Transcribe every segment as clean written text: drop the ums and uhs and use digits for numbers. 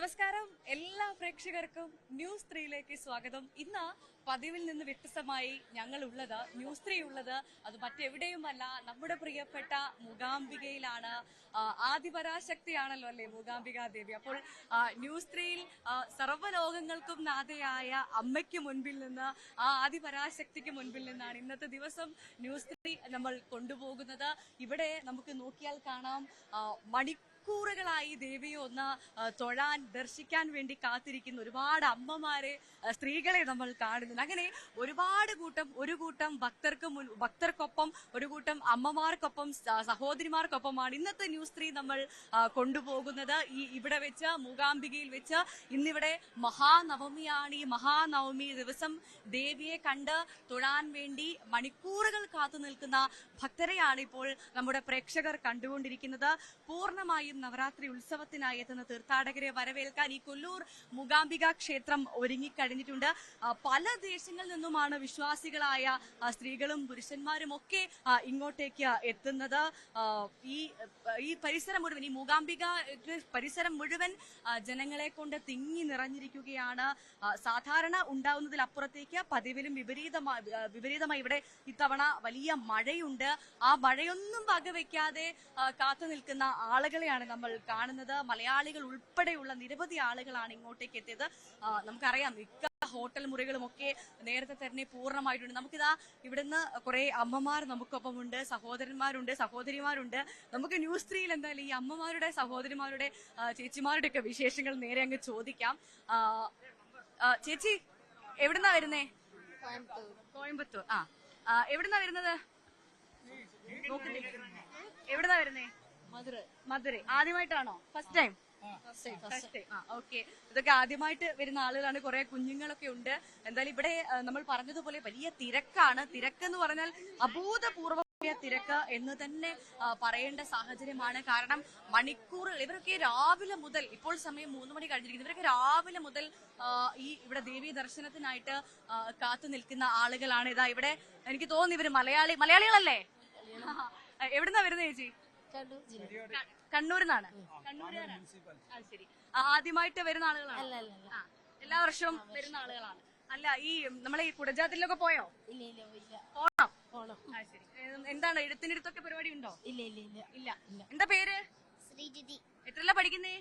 നമസ്കാരം എല്ലാ പ്രേക്ഷകർക്കും ന്യൂസ് 3യിലേക്ക് സ്വാഗതം. ഇന്ന് പതിവിൽ നിന്ന് വ്യത്യസ്തമായി ഞങ്ങൾ ഉള്ളത് ന്യൂസ് 3 ഉള്ളത് അത് മറ്റെവിടെയുമല്ല, നമ്മുടെ പ്രിയപ്പെട്ട മൂകാംബികയിലാണ്. ആദിപരാശക്തിയാണല്ലോ അല്ലെ മൂകാംബിക ദേവി. അപ്പോൾ ന്യൂസ് 3യിൽ സർവ്വലോകങ്ങൾക്കും നാഥയായ അമ്മയ്ക്ക് മുൻപിൽ നിന്ന്, ആ ആദിപരാശക്തിക്ക് മുൻപിൽ നിന്നാണ് ഇന്നത്തെ ദിവസം ന്യൂസ് 3 നമ്മൾ കൊണ്ടുപോകുന്നത്. ഇവിടെ നമുക്ക് നോക്കിയാൽ കാണാം മണിക്കൂറുകളായി ദേവിയെ ഒന്ന് തൊഴാൻ, ദർശിക്കാൻ വേണ്ടി കാത്തിരിക്കുന്ന ഒരുപാട് അമ്മമാരെ, സ്ത്രീകളെ നമ്മൾ കാണുന്നുണ്ട്. അങ്ങനെ ഒരു കൂട്ടം ഭക്തർക്കൊപ്പം, ഒരു കൂട്ടം അമ്മമാർക്കൊപ്പം, സഹോദരിമാർക്കൊപ്പമാണ് ഇന്നത്തെ ന്യൂസ് 3 നമ്മൾ കൊണ്ടുപോകുന്നത്. ഇവിടെ വെച്ച് മൂകാംബികയിൽ വെച്ച് ഇന്നിവിടെ മഹാനവമിയാണ്. ഈ മഹാനവമി ദിവസം ദേവിയെ കണ്ട് തൊഴാൻ വേണ്ടി മണിക്കൂറുകൾ കാത്തു നിൽക്കുന്ന ഭക്തരെയാണ് ഇപ്പോൾ നമ്മുടെ പ്രേക്ഷകർ കണ്ടുകൊണ്ടിരിക്കുന്നത്. പൂർണ്ണമായും നവരാത്രി ഉത്സവത്തിനായി എത്തുന്ന തീർത്ഥാടകരെ വരവേൽക്കാൻ ഈ കൊല്ലൂർ മൂകാംബിക ക്ഷേത്രം ഒരുങ്ങിക്കഴിഞ്ഞിട്ടുണ്ട്. പല ദേശങ്ങളിൽ നിന്നുമാണ് വിശ്വാസികളായ സ്ത്രീകളും പുരുഷന്മാരും ഒക്കെ ഇങ്ങോട്ടേക്ക് എത്തുന്നത്. ഈ പരിസരം മുഴുവൻ, ഈ മൂകാംബിക പരിസരം മുഴുവൻ ജനങ്ങളെ കൊണ്ട് തിങ്ങി നിറഞ്ഞിരിക്കുകയാണ്. സാധാരണ ഉണ്ടാവുന്നതിലപ്പുറത്തേക്ക് പതിവിലും വിപരീതമായി ഇവിടെ ഇത്തവണ വലിയ മഴയുണ്ട്. ആ മഴയൊന്നും വകവെക്കാതെ കാത്തു നിൽക്കുന്ന ആളുകളെയാണ് നമ്മൾ കാണുന്നത്. മലയാളികൾ ഉൾപ്പെടെയുള്ള നിരവധി ആളുകളാണ് ഇങ്ങോട്ടേക്ക് എത്തിയത്. നമുക്കറിയാം മിക്ക ഹോട്ടൽ മുറികളുമൊക്കെ നേരത്തെ തന്നെ പൂർണ്ണമായിട്ടുണ്ട്. നമുക്കിതാ ഇവിടുന്ന് കുറെ അമ്മമാർ നമുക്കൊപ്പമുണ്ട്, സഹോദരന്മാരുണ്ട്, സഹോദരിമാരുണ്ട്. നമുക്ക് ന്യൂസ് 3യിൽ എന്തായാലും ഈ അമ്മമാരുടെ, സഹോദരിമാരുടെ, ചേച്ചിമാരുടെ ഒക്കെ വിശേഷങ്ങൾ നേരെ അങ്ങ് ചോദിക്കാം. ചേച്ചി എവിടുന്നാ വരുന്നേ? കോയമ്പത്തൂർ. എവിടുന്നാ വരുന്നത്? എവിടുന്നാ വരുന്നേ? മധുര. ആദ്യമായിട്ടാണോ? First time? ഓക്കെ. ഇതൊക്കെ ആദ്യമായിട്ട് വരുന്ന ആളുകളാണ്, കുറെ കുഞ്ഞുങ്ങളൊക്കെ ഉണ്ട്. എന്തായാലും ഇവിടെ നമ്മൾ പറഞ്ഞതുപോലെ വലിയ തിരക്കാണ്. തിരക്കെന്ന് പറഞ്ഞാൽ അഭൂതപൂർവ്വമായ തിരക്ക് എന്ന് തന്നെ പറയേണ്ട സാഹചര്യമാണ്. കാരണം മണിക്കൂറുകൾ, ഇവരൊക്കെ രാവിലെ മുതൽ, ഇപ്പോൾ സമയം 3 മണി കഴിഞ്ഞിരിക്കുന്നു, ഇവരൊക്കെ രാവിലെ മുതൽ ഇവിടെ ദേവീ ദർശനത്തിനായിട്ട് കാത്തു നിൽക്കുന്ന ആളുകളാണ്. ഇതാ ഇവിടെ എനിക്ക് തോന്നുന്നു ഇവര് മലയാളികളല്ലേ? എവിടുന്നാ വരുന്നത് ചേച്ചി? കണ്ണൂരിന്നാണ്. ശരി. ആദ്യമായിട്ട് വരുന്ന ആളുകളാണ്? എല്ലാ വർഷവും വരുന്ന ആളുകളാണ്. അല്ല, ഈ നമ്മളെ ഈ കുടജാത്തിലൊക്കെ പോയോ? പോണം. ശരി. എന്താണ് എഴുത്തിനടുത്തൊക്കെ പരിപാടി ഉണ്ടോ? ഇല്ല. എന്താ പേര്? ശ്രീജിതി. എത്രല്ല പഠിക്കുന്നേ?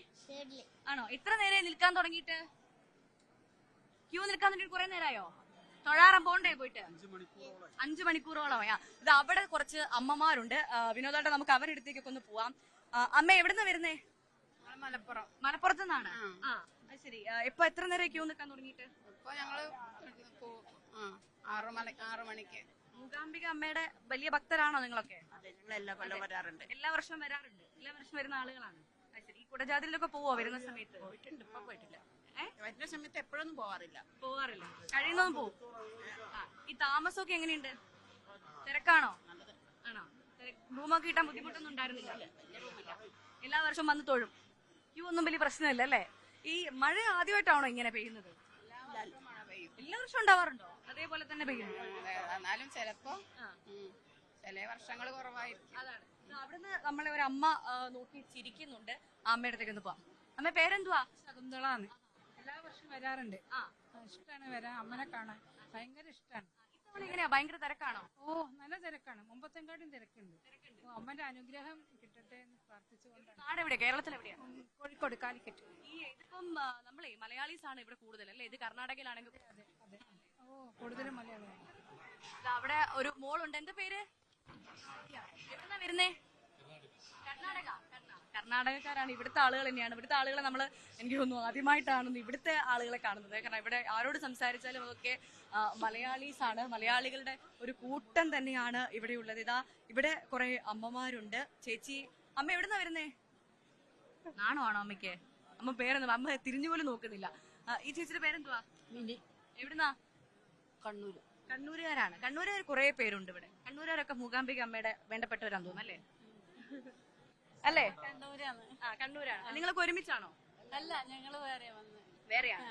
ആണോ? എത്ര നേരം നിൽക്കാൻ തുടങ്ങിയിട്ട്? ക്യൂ നിൽക്കാൻ തുടങ്ങിയിട്ട് കുറെ നേരമായോ? തൊഴാറാൻ പോണ്ടേ പോയിട്ട്? 5 മണിക്കൂറോളം. ഇത് അവിടെ കുറച്ച് അമ്മമാരുണ്ട്. വിനോദായിട്ട് നമുക്ക് അവരുടെ അടുത്തേക്കൊക്കെ ഒന്ന് പോവാം. അമ്മ എവിടുന്ന വരുന്നേ? മലപ്പുറത്ത് നിന്നാണ്. ശരി. ഇപ്പൊ എത്ര നേരം ക്യൂ നിൽക്കാൻ തുടങ്ങിയിട്ട്? ഇപ്പൊ ഞങ്ങള് 6 മണിക്ക്. മൂകാംബിക അമ്മയുടെ വലിയ ഭക്തരാണോ നിങ്ങളൊക്കെ? അതെ, ഞങ്ങൾ എല്ലാ കൊല്ലം വരാറുണ്ട്. എല്ലാ വർഷവും വരാറുണ്ട്. എല്ലാ വർഷം വരുന്ന ആളുകളാണ്. ശരി. ഈ കുടജാതിലൊക്കെ പോവോ വരുന്ന സമയത്ത്? പോയിട്ടുണ്ട്. ഇപ്പൊ പോയിട്ടില്ല. വരുന്ന സമയത്ത് എപ്പോഴൊന്നും പോവാറില്ല. കഴിയുന്നതും പോവും. ഈ താമസമൊക്കെ എങ്ങനെയുണ്ട്? തിരക്കാണോ? ആണോ? റൂമൊക്കെ കിട്ടാൻ ബുദ്ധിമുട്ടൊന്നും ഉണ്ടായിരുന്നില്ല? എല്ലാ വർഷവും വന്ന് തൊഴും. ക്യൂ ഒന്നും വലിയ പ്രശ്നമില്ല അല്ലേ? ഈ മഴ ആദ്യമായിട്ടാണോ ഇങ്ങനെ പെയ്യുന്നത്? എല്ലാ വർഷവും ഉണ്ടാവാറുണ്ടോ? അതേപോലെ തന്നെ പെയ്യുന്നു? എന്നാലും ചിലപ്പോ ചില വർഷങ്ങൾ കുറവായിരിക്കും. അതാണ്. അവിടുന്ന് നമ്മളെ ഒരു അമ്മ നോക്കി ചിരിക്കുന്നുണ്ട്. അമ്മയുടെ അടുത്തേക്ക് ഒന്ന് പോവാം. അമ്മ പേരെന്തുവാ? ശകുന്തളാണ്. എല്ലാ വർഷവും വരാറുണ്ട്. ഇഷ്ടമാണ് വരാൻ, അമ്മനെ കാണാൻ ഭയങ്കര ഇഷ്ടമാണ്. ഇത്തവണ എങ്ങനെയാ? ഭയങ്കര തിരക്കാണോ? നല്ല തിരക്കാണ്. മുമ്പത്തെങ്കാട്ടും തിരക്കുണ്ട്. അമ്മന്റെ അനുഗ്രഹം കിട്ടട്ടെ എന്ന് പ്രാർത്ഥിച്ചുകൊണ്ടാണ്. നാട് എവിടെയാ? കേരളത്തിൽ എവിടെയാ? കോഴിക്കോട്, കാലിക്കറ്റ്. ഇതിപ്പം നമ്മളെ മലയാളീസ് ആണ് ഇവിടെ കൂടുതൽ അല്ലേ? ഇത് കർണാടകയിലാണെങ്കിൽ കൂടുതലും മലയാളിയാണ്. അവിടെ ഒരു മോളുണ്ട്. എന്താ പേര്? എവിടുന്നാ വരുന്നേ? കർണാടകക്കാരാണ്. ഇവിടുത്തെ ആളുകൾ തന്നെയാണ്. ഇവിടുത്തെ ആളുകളെ നമ്മൾ, എനിക്ക് തോന്നുന്നു ആദ്യമായിട്ടാണ് ഇവിടുത്തെ ആളുകളെ കാണുന്നത്. കാരണം ഇവിടെ ആരോട് സംസാരിച്ചാലും അതൊക്കെ മലയാളീസ് ആണ്. മലയാളികളുടെ ഒരു കൂട്ടം തന്നെയാണ് ഇവിടെ ഉള്ളത്. ഇവിടെ കുറെ അമ്മമാരുണ്ട്. ചേച്ചി, അമ്മ എവിടുന്നാ വരുന്നേ? നാണോ ആണോ അമ്മയ്ക്ക്? അമ്മ പേരെന്താ? അമ്മ തിരിഞ്ഞുപോലും നോക്കുന്നില്ല. ഈ ചേച്ചിയുടെ പേരെന്തുവാ? എവിടുന്നാ? കണ്ണൂരുകാരാണ്. കണ്ണൂരുകാർ കുറെ പേരുണ്ട് ഇവിടെ. കണ്ണൂരുകാരൊക്കെ മൂകാംബിക അമ്മയുടെ വേണ്ടപ്പെട്ടവരാന്ന് തോന്നുന്നു അല്ലേ? അല്ലേ? കണ്ണൂരാണ്. നിങ്ങളൊക്കെ ഒരുമിച്ചാണോ? അല്ല, ഞങ്ങള് വേറെയാണ്.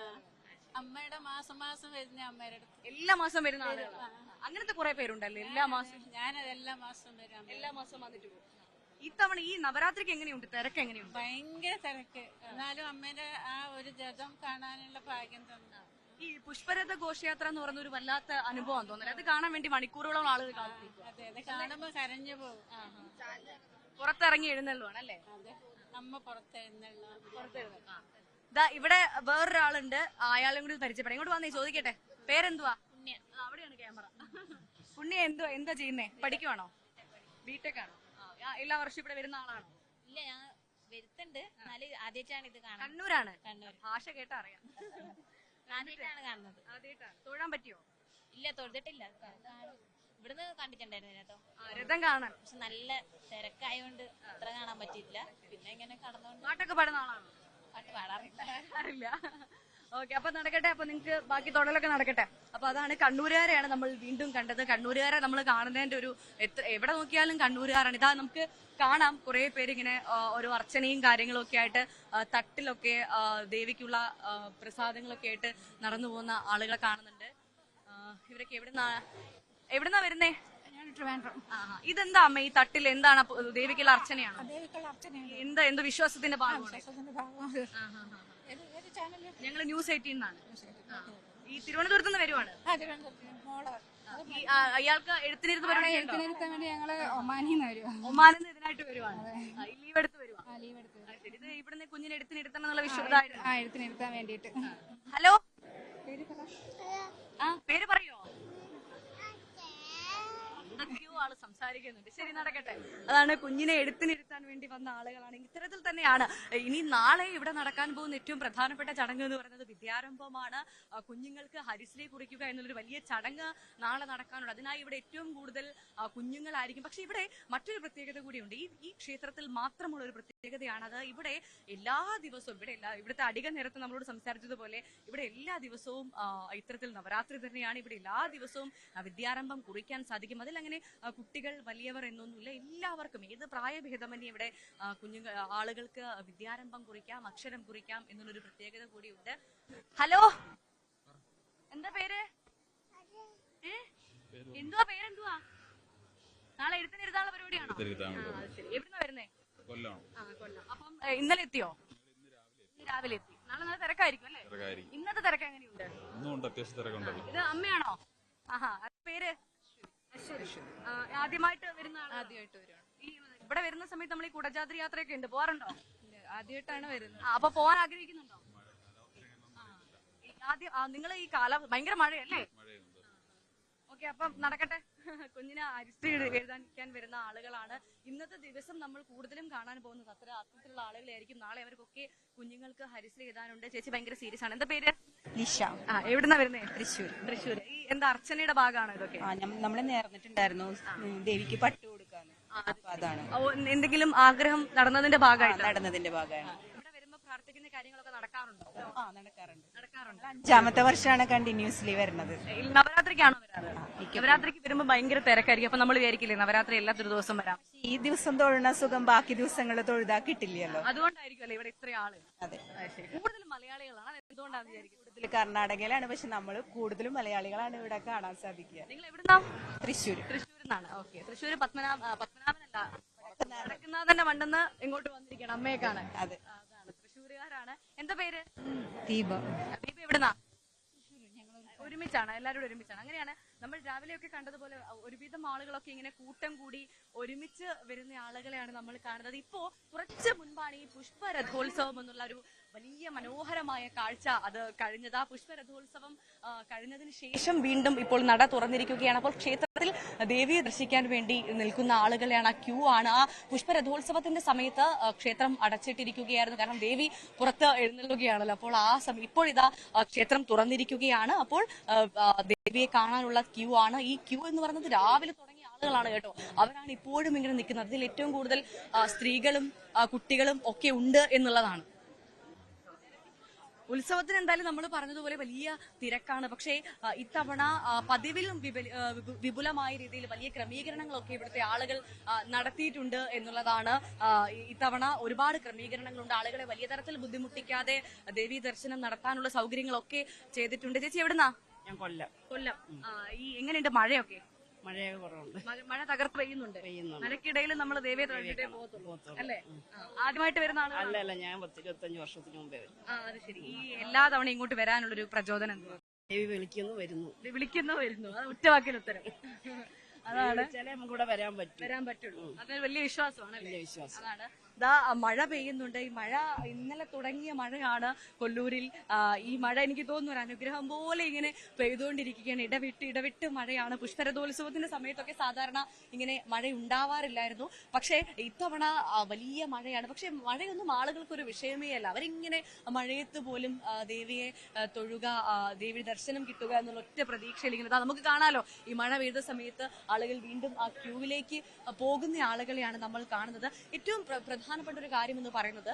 അമ്മയുടെ മാസം വരുന്ന അമ്മയുടെ അടുത്ത് എല്ലാ മാസം വരുന്ന ആളുകളാണ്. അങ്ങനത്തെ കുറെ പേരുണ്ടല്ലേ? എല്ലാ മാസം? ഞാനത് എല്ലാ മാസം വരാം. എല്ലാ മാസം വന്നിട്ട് പോകും. ഇത്തവണ ഈ നവരാത്രിക്ക് എങ്ങനെയുണ്ട്, തിരക്ക് എങ്ങനെയുണ്ട്? ഭയങ്കര തിരക്ക്. എന്നാലും അമ്മേന്റെ ആ ഒരു രഥം കാണാനുള്ള ഭാഗ്യം തന്നു. ഈ പുഷ്പരഥ ഘോഷയാത്ര എന്ന് പറയുന്ന ഒരു വല്ലാത്ത അനുഭവം തോന്നുന്നത്. അത് കാണാൻ വേണ്ടി മണിക്കൂറുകളോളം ആളുകൾ കാത്തിരിക്കും. അതെ അതെ, കാണുമ്പോ കരഞ്ഞു പോകും. പുറത്തിറങ്ങി എഴുന്നള്ളുവാണ് അല്ലേ? അതെ, അമ്മ പുറത്തെഴുന്നള്ള. ദാ ഇവിടെ വേറൊരാളുണ്ട്, അയാളും കൂടി പരിചയപ്പെടാം. ഇങ്ങോട്ട് വന്നേ, ചോദിക്കട്ടെ, പേരെന്തുവാ? പുണ്യ. അവിടെയാണ് ക്യാമറ. പുണ്യ എന്താ ചെയ്യുന്നേ? പഠിക്കുവാണോ? ബിടെക് ആണോ? എല്ലാ വർഷവും ഇവിടെ വരുന്ന ആളാണോ? ഇല്ല, ഞാൻ വരുത്തുണ്ട്. എന്നാലും ആദ്യമായിട്ടാണ് ഇത് കാണുന്നത്. കണ്ണൂരാണ്. കണ്ണൂർ. ഭാഷ കേട്ടാ അറിയാം. ആദ്യമായിട്ടാണ് കാണുന്നത്. ആദ്യമായിട്ടാണ്. തൊഴാൻ പറ്റിയോ? ഇല്ല, തൊഴുതിട്ടില്ല. ഇവിടുന്ന് കണ്ടിട്ടുണ്ടായിരുന്നു കേട്ടോ. രഥം കാണാൻ. പക്ഷെ നല്ല തിരക്കായോണ്ട് അത്ര കാണാൻ പറ്റിയില്ല. പിന്നെ ഇങ്ങനെ കടന്നുകൊണ്ട് പാട്ടൊക്കെ പാടുന്ന ആളാണോ? പാട്ട് പാടാറില്ല. അറിയില്ല. ഓക്കെ, അപ്പൊ നടക്കട്ടെ. അപ്പൊ നിങ്ങക്ക് ബാക്കി തൊടലൊക്കെ നടക്കട്ടെ. അപ്പൊ അതാണ് കണ്ണൂരുകാരെയാണ് നമ്മൾ വീണ്ടും കണ്ടത്. കണ്ണൂരുകാരെ നമ്മൾ കാണുന്നതിന്റെ ഒരു എവിടെ നോക്കിയാലും കണ്ണൂരുകാരാണ്. ഇതാ നമുക്ക് കാണാം കുറെ പേര് ഇങ്ങനെ ഓരോ അർച്ചനയും കാര്യങ്ങളും ഒക്കെ ആയിട്ട് തട്ടിലൊക്കെ ദേവിക്കുള്ള പ്രസാദങ്ങളൊക്കെ ആയിട്ട് നടന്നു പോകുന്ന ആളുകളെ കാണുന്നുണ്ട്. ഇവരൊക്കെ എവിടുന്നാ വരുന്നേ? ഇതെന്താ അമ്മ ഈ തട്ടിൽ എന്താണ്? ദേവിക്കുള്ള അർച്ചനയാണോ? എന്ത് വിശ്വാസത്തിന്റെ ഭാഗമാണ്? ഞങ്ങള് ന്യൂസ് 18 ന്നാണ്. ഈ തിരുവനന്തപുരത്ത് നിന്ന് വരുവാണ്. അയാൾക്ക് എഴുത്തിനിരുന്ന് വേണ്ടി ഞങ്ങള് ഒമാനിന്ന് വരുവാ. ഒമാനിൽ നിന്ന് ഇതിനായിട്ട് വരുവാണ്. ലീവ് എടുത്ത് വരുവാ. ഇത് ഇവിടുന്ന് കുഞ്ഞിനെ എഴുത്തിനിരുത്തണം എന്നുള്ള വിശ്വാസം. എഴുത്തിനിരുത്താൻ വേണ്ടിട്ട്. ഹലോ, പേര് പറയോ? എന്തൊക്കെയോ ആള് സംസാരിക്കുന്നുണ്ട്. ശരി, നടക്കട്ടെ. അതാണ് കുഞ്ഞിനെ എഴുത്തിനിരുത്താൻ വേണ്ടി വന്ന ആളുകളാണ്. ഇത്തരത്തിൽ തന്നെയാണ് ഇനി നാളെ ഇവിടെ നടക്കാൻ പോകുന്ന ഏറ്റവും പ്രധാനപ്പെട്ട ചടങ്ങ് എന്ന് പറയുന്നത് വിദ്യാരംഭമാണ്. കുഞ്ഞുങ്ങൾക്ക് ഹരിശ്രീ കുറിക്കുക എന്നുള്ളൊരു വലിയ ചടങ്ങ് നാളെ നടക്കാനുണ്ട്. അതിനായി ഇവിടെ ഏറ്റവും കൂടുതൽ കുഞ്ഞുങ്ങളായിരിക്കും. പക്ഷെ ഇവിടെ മറ്റൊരു പ്രത്യേകത കൂടിയുണ്ട്. ഈ ക്ഷേത്രത്തിൽ മാത്രമുള്ള ഒരു പ്രത്യേകതയാണ് അത്. ഇവിടെ എല്ലാ ദിവസവും ഇവിടുത്തെ അടിക നേരത്ത് നമ്മളോട് സംസാരിച്ചതുപോലെ ഇവിടെ എല്ലാ ദിവസവും ഇത്തരത്തിൽ നവരാത്രി തന്നെയാണ്. ഇവിടെ എല്ലാ ദിവസവും വിദ്യാരംഭം കുറിക്കാൻ സാധിക്കും. അതിൽ അങ്ങനെ കുട്ടികൾ വലിയവർ എന്നൊന്നുമില്ല. എല്ലാവർക്കും ഏത് പ്രായഭേദമന്യേ ഇവിടെ കുഞ്ഞുങ്ങൾ ആളുകൾക്ക് വിദ്യാരംഭം കുറിക്കാം, അക്ഷരം കുറിക്കാം എന്നുള്ളൊരു പ്രത്യേകത കൂടിയുണ്ട്. ഹലോ, എന്താ പേര്? എന്തുവാ പേരെന്തുവാ? നാളെ എഴുത്തിനിരുത്താനുള്ള പരിപാടിയാണോ? എവിടുന്നാ വരുന്നേ? കൊല്ലം. അപ്പം ഇന്നലെ എത്തിയോ? രാവിലെ എത്തി. നാളെ നല്ല തിരക്കായിരിക്കും അല്ലേ? ഇന്നത്തെ തിരക്ക് എങ്ങനെയുണ്ട്? ഇത് അമ്മയാണോ? ആഹാ, പേര്? ആദ്യമായിട്ട് വരുന്ന ആളാണോ? ആദ്യമായിട്ട് വരുവാണ്. ഇവിടെ വരുന്ന സമയത്ത് നമ്മൾ ഈ കുടജാദ്രി യാത്രയൊക്കെ ഉണ്ട്, പോവാറുണ്ടോ? ആദ്യമായിട്ടാണ് വരുന്നത്. അപ്പൊ പോവാൻ ആഗ്രഹിക്കുന്നുണ്ടോ? ആദ്യം നിങ്ങൾ ഈ ഭയങ്കര മഴയല്ലേ? ഓക്കെ, അപ്പം നടക്കട്ടെ. കുഞ്ഞിനെ അരിസ്റ്റ് എഴുതാൻ വരുന്ന ആളുകളാണ് ഇന്നത്തെ ദിവസം നമ്മൾ കൂടുതലും കാണാൻ പോകുന്നത്. അത്തരത്തിലുള്ള ആളുകളായിരിക്കും. നാളെ അവർക്കൊക്കെ കുഞ്ഞുങ്ങൾക്ക് ഹരിശ്രീ എഴുതാനുണ്ട്. ചേച്ചി ഭയങ്കര സീരിയസ് ആണ്. എന്താ പേര്? ലിഷ. എവിടുന്നാ വരുന്നേ? തൃശ്ശൂർ. ഈ എന്താ അർച്ചനയുടെ ഭാഗമാണോ ഇതൊക്കെ? നമ്മള് നേർന്നിട്ടുണ്ടായിരുന്നു ദേവിക്ക് പട്ട് കൊടുക്കാന്ന്. അതാണ് എന്തെങ്കിലും ആഗ്രഹം നടന്നതിന്റെ ഭാഗമായിട്ട് നടന്നതിന്റെ ഭാഗമാണ്. ഇവിടെ വരുമ്പോ പ്രാർത്ഥിക്കുന്ന കാര്യങ്ങളൊക്കെ നടക്കാറുണ്ടോ? നടക്കാറുണ്ട്. 5ാമത്തെ വർഷമാണ് കണ്ടിന്യൂസ്ലി വരുന്നത്. നവരാത്രിക്കാണോ വരാറ്? നവരാത്രിക്ക് വരുമ്പോ ഭയങ്കര തിരക്കായിരിക്കും. അപ്പൊ നമ്മൾ വിചാരിക്കില്ലേ നവരാത്രി എല്ലാത്തൊരു ദിവസം വരാം? ഈ ദിവസം തൊഴുന്ന സുഖം ബാക്കി ദിവസങ്ങൾ തൊഴുതാ കിട്ടില്ലല്ലോ. അതുകൊണ്ടായിരിക്കും അല്ലേ ഇവിടെ ഇത്ര ആള്? അതെ, കൂടുതലും മലയാളികളാണ്. എന്തുകൊണ്ടാണെന്ന് വിചാരിക്കും? കൂടുതൽ കർണാടകയിലാണ്, പക്ഷെ നമ്മള് കൂടുതലും മലയാളികളാണ് ഇവിടെ കാണാൻ സാധിക്കുക. നിങ്ങൾ എവിടുന്നാ? തൃശ്ശൂർ. തൃശ്ശൂരിന്നാണ്. ഓക്കെ, തൃശ്ശൂർ പത്മനാഭനല്ല, വടക്കുന്നാഥന്റെ മണ്ണെന്ന് ഇങ്ങോട്ട് വന്നിരിക്കണം അമ്മയെ കാണാൻ. അതെ, അതാണ് തൃശ്ശൂരുകാരാണ്. എന്താ പേര്? ദീപ. ദീപ എവിടുന്നാ? ഒരുമിച്ചാണ്, എല്ലാവരും ഒരുമിച്ചാണ്. അങ്ങനെയാണ് നമ്മൾ രാവിലെയൊക്കെ കണ്ടതുപോലെ ഒരുവിധം ആളുകളൊക്കെ ഇങ്ങനെ കൂട്ടം കൂടി ഒരുമിച്ച് വരുന്ന ആളുകളെയാണ് നമ്മൾ കാണുന്നത്. ഇപ്പോ കുറച്ച് മുൻപാണ് ഈ പുഷ്പരഥോത്സവം എന്നുള്ള ഒരു വലിയ മനോഹരമായ കാഴ്ച അത് കഴിഞ്ഞത്. ആ പുഷ്പരഥോത്സവം കഴിഞ്ഞതിന് ശേഷം വീണ്ടും ഇപ്പോൾ നട തുറന്നിരിക്കുകയാണ്. അപ്പോൾ ക്ഷേത്രത്തിൽ ദേവിയെ ദർശിക്കാൻ വേണ്ടി നിൽക്കുന്ന ആളുകളെയാണ്. ആ ക്യൂ ആണ്. ആ പുഷ്പരഥോത്സവത്തിന്റെ സമയത്ത് ക്ഷേത്രം അടച്ചിട്ടിരിക്കുകയായിരുന്നു. കാരണം ദേവി പുറത്ത് എഴുന്നള്ളുകയാണല്ലോ. അപ്പോൾ ആ ഇപ്പോഴിതാ ക്ഷേത്രം തുറന്നിരിക്കുകയാണ്. അപ്പോൾ ദേവിയെ കാണാനുള്ള ക്യൂ ആണ്. ഈ ക്യൂ എന്ന് പറയുന്നത് രാവിലെ തുടങ്ങിയ ആളുകളാണ് കേട്ടോ. അവരാണ് ഇപ്പോഴും ഇങ്ങനെ നിൽക്കുന്നത്. അതിൽ ഏറ്റവും കൂടുതൽ സ്ത്രീകളും കുട്ടികളും ഒക്കെ ഉണ്ട് എന്നുള്ളതാണ്. ഉത്സവത്തിന് എന്തായാലും നമ്മൾ പറഞ്ഞതുപോലെ വലിയ തിരക്കാണ്. പക്ഷേ ഇത്തവണ പതിവിലും വിപുലമായ രീതിയിൽ വലിയ ക്രമീകരണങ്ങളൊക്കെ ഇവിടുത്തെ ആളുകൾ നടത്തിയിട്ടുണ്ട് എന്നുള്ളതാണ്. ഇത്തവണ ഒരുപാട് ക്രമീകരണങ്ങളുണ്ട്. ആളുകളെ വലിയ തരത്തിൽ ബുദ്ധിമുട്ടിക്കാതെ ദേവീ ദർശനം നടത്താനുള്ള സൗകര്യങ്ങളൊക്കെ ചെയ്തിട്ടുണ്ട്. ചേച്ചി എവിടുന്നാ? ഞാൻ കൊല്ലം. ഈ എങ്ങനെയുണ്ട് മഴയൊക്കെ? മഴയൊക്കെ കുറവുണ്ട്. മഴ തകർത്ത് പെയ്യുന്നുണ്ട്. പെയ്യുന്നുണ്ട്. മഴക്കിടയിൽ നമ്മൾ ദേവിയെ തൊഴുതിട്ടേ പോകത്തുള്ളൂ അല്ലേ? ആദ്യമായിട്ട് വരുന്ന ആളുകൾ. അല്ല ഞാൻ 10-25 വർഷത്തിന് മുമ്പേ വരും. അത് ശരി. ഈ എല്ലാ തവണ ഇങ്ങോട്ട് വരാനുള്ളൊരു പ്രചോദനം എന്തുവാ? ദേവി വിളിക്കുന്നു വരുന്നു. വരുന്നു അത് ഒറ്റവാക്കിന് ഉത്തരം. അതാണ് ചില നമുക്ക് ഇവിടെ വരാൻ പറ്റുള്ളൂ. അതൊരു വലിയ വിശ്വാസമാണ്. വലിയ വിശ്വാസം. അതാണ് ദാ മഴ പെയ്യുന്നുണ്ട്. ഈ മഴ ഇന്നലെ തുടങ്ങിയ മഴയാണ് കൊല്ലൂരിൽ. ഈ മഴ എനിക്ക് തോന്നുന്നു ഒരു അനുഗ്രഹം പോലെ ഇങ്ങനെ പെയ്തുകൊണ്ടിരിക്കുകയാണ്. ഇടവിട്ട് മഴയാണ്. പുഷ്പരഥോത്സവത്തിന്റെ സമയത്തൊക്കെ സാധാരണ ഇങ്ങനെ മഴ ഉണ്ടാവാറില്ലായിരുന്നു. പക്ഷേ ഇത്തവണ വലിയ മഴയാണ്. പക്ഷെ മഴയൊന്നും ആളുകൾക്കൊരു വിഷയമേ അല്ല. അവരിങ്ങനെ മഴയത്ത് പോലും ദേവിയെ തൊഴുക, ദേവി ദർശനം കിട്ടുക എന്നുള്ള ഒറ്റ പ്രതീക്ഷയിൽ ഇങ്ങനെ നമുക്ക് കാണാലോ. ഈ മഴ പെയ്ത സമയത്ത് ആളുകൾ വീണ്ടും ആ ക്യൂവിലേക്ക് പോകുന്ന ആളുകളെയാണ് നമ്മൾ കാണുന്നത്. ഏറ്റവും പ്രധാനപ്പെട്ട ഒരു കാര്യം എന്ന് പറയുന്നത്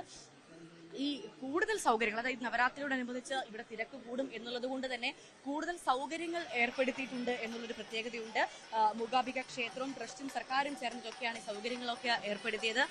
ഈ കൂടുതൽ സൗകര്യങ്ങൾ, അതായത് നവരാത്രിയോടനുബന്ധിച്ച് ഇവിടെ തിരക്ക് കൂടും എന്നുള്ളത് കൊണ്ട് തന്നെ കൂടുതൽ സൗകര്യങ്ങൾ ഏർപ്പെടുത്തിയിട്ടുണ്ട് എന്നുള്ളൊരു പ്രത്യേകതയുണ്ട്. മൂകാംബിക ക്ഷേത്രവും ട്രസ്റ്റും സർക്കാരും ചേർന്നിട്ടൊക്കെയാണ് ഈ സൗകര്യങ്ങളൊക്കെ ഏർപ്പെടുത്തിയത്.